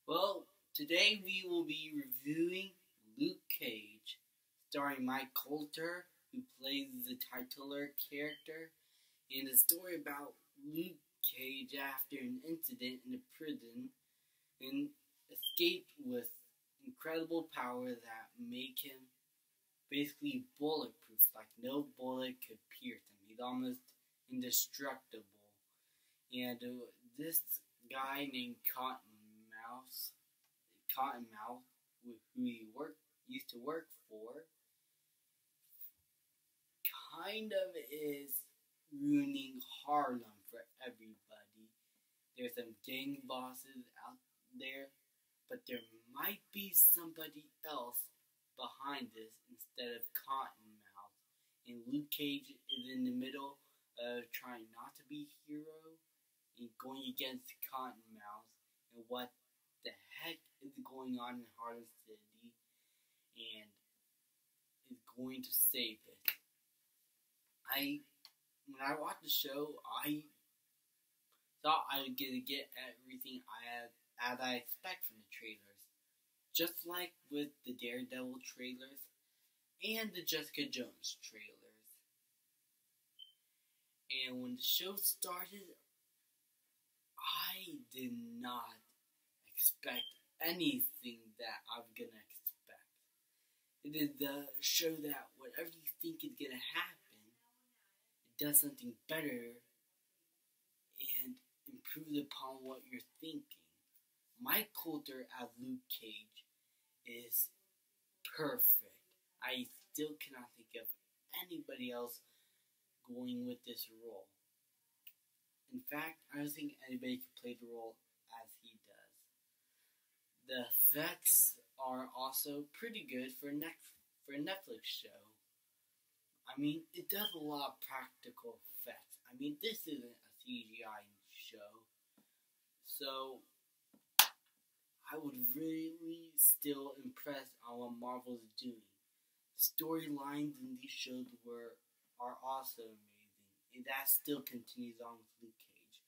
Well, today we will be reviewing Luke Cage, starring Mike Colter, who plays the titular character, and a story about Luke Cage after an incident in a prison and escaped with incredible power that make him basically bulletproof, like no bullet could pierce him. He's almost indestructible. And this guy named Cottonmouth, who he used to work for, kind of is ruining Harlem for everybody. There's some gang bosses out there, but there might be somebody else behind this instead of Cottonmouth. And Luke Cage is in the middle of trying not to be a hero and going against Cottonmouth and what the heck is going on in Harlem City, and is going to save it. When I watched the show, I thought I was gonna get everything as I expect from the trailers, just like with the Daredevil trailers and the Jessica Jones trailers. And when the show started, I did not expect anything that I'm gonna expect. It is the show that whatever you think is gonna happen, it does something better and improves upon what you're thinking. Mike Colter as Luke Cage is perfect. I still cannot think of anybody else going with this role. In fact, I don't think anybody could play the role as he does. The effects are also pretty good for a Netflix show. I mean, it does a lot of practical effects. I mean, this isn't a CGI show, so I would really still impressed on what Marvel's doing. Storylines in these shows are also amazing, and that still continues on with Luke Cage.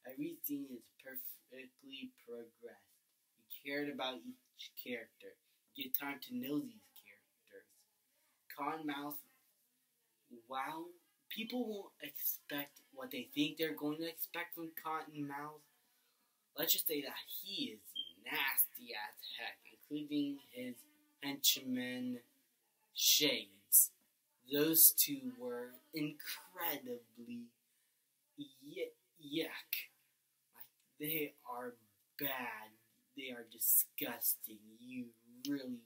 Everything is perfectly progressed. You cared about each character. You get time to know these characters. Cottonmouth, while people won't expect what they think they're going to expect from Cottonmouth, let's just say that he is nasty as heck, including his henchman Shades. Those two were incredibly yuck. Like, they are bad. They are disgusting. You really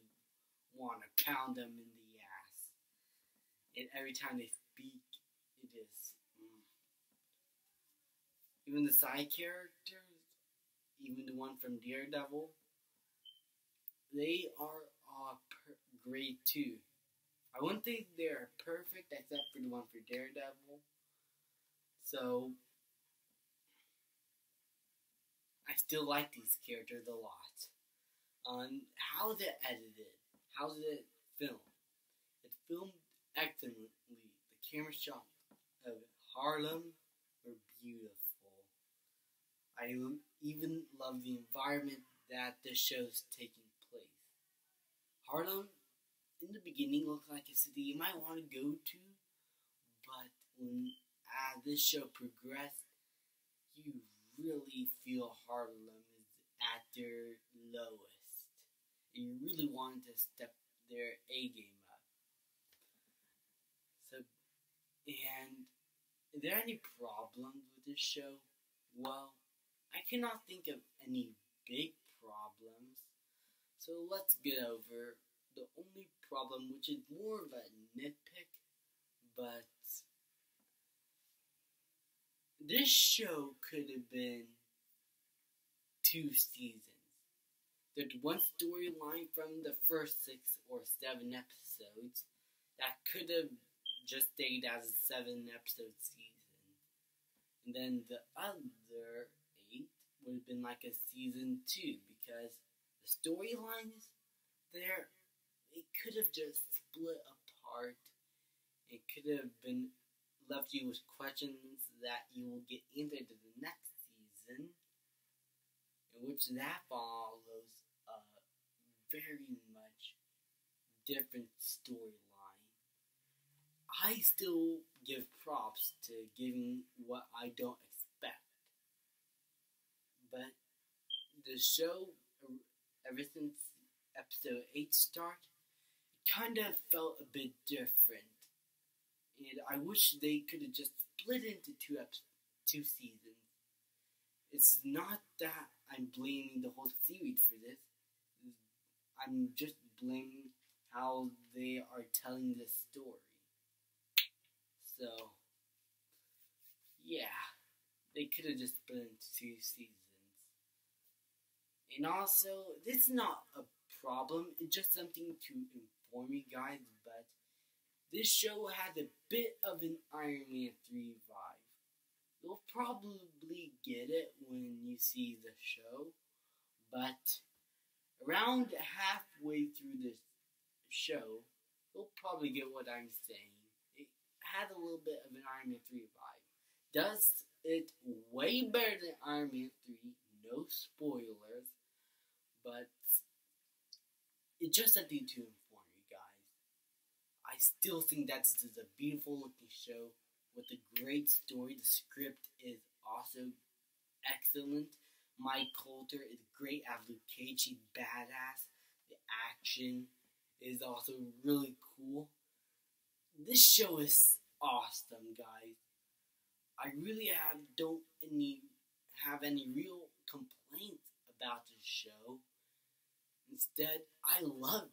want to pound them in the ass. And every time they speak, it is... Even the side characters, even the one from Daredevil, they are all great too. I wouldn't think they're perfect except for the one for Daredevil. So, I still like these characters a lot. How is it edited? How is it filmed? It's filmed excellently. The camera shots of Harlem were beautiful. I even love the environment that the show's taking place. Harlem, in the beginning, looked like a city you might want to go to, but as this show progressed, you really feel Harlem is at their lowest. And you really wanted to step their A game up. So, and are there any problems with this show? Well, I cannot think of any big problems. So let's get over the only problem, which is more of a nitpick, but this show could have been 2 seasons. There's one storyline from the first 6 or 7 episodes that could have just stayed as a 7-episode season. And then the other 8 would have been like a season 2, because the storylines there, it could have just split apart. It could have been left you with questions that you will get answered in the next season, in which that follows very much different storyline. I still give props to giving what I don't expect. But the show, ever since episode 8 started, kind of felt a bit different. And I wish they could have just split into two seasons. It's not that I'm blaming the whole series for this. I'm just blaming how they are telling this story. So, yeah, they could have just split into two seasons. And also, this is not a problem, it's just something to inform you guys, but this show has a bit of an Iron Man 3 vibe. You'll probably get it when you see the show, but around halfway through the show, you'll probably get what I'm saying. It has a little bit of an Iron Man 3 vibe. Does it way better than Iron Man 3, no spoilers, but it's just something to inform you guys. I still think that this is a beautiful looking show with a great story. The script is also excellent. Mike Coulter is great as Luke Cage. He's badass. The action is also really cool. This show is awesome, guys. I really don't have any real complaints about this show. Instead, I love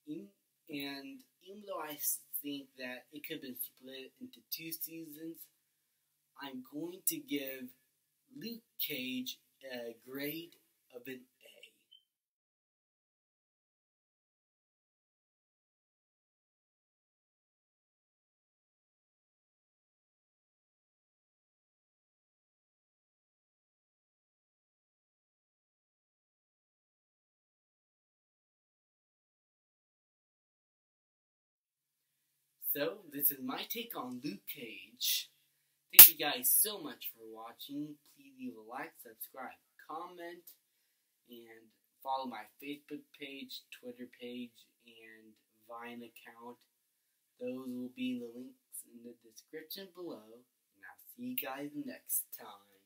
it. And even though I think that it could have been split into two seasons, I'm going to give Luke Cage a grade of an A. So, this is my take on Luke Cage. Thank you guys so much for watching. Please leave a like, subscribe, comment, and follow my Facebook page, Twitter page, and Vine account. Those will be in the links in the description below. And I'll see you guys next time.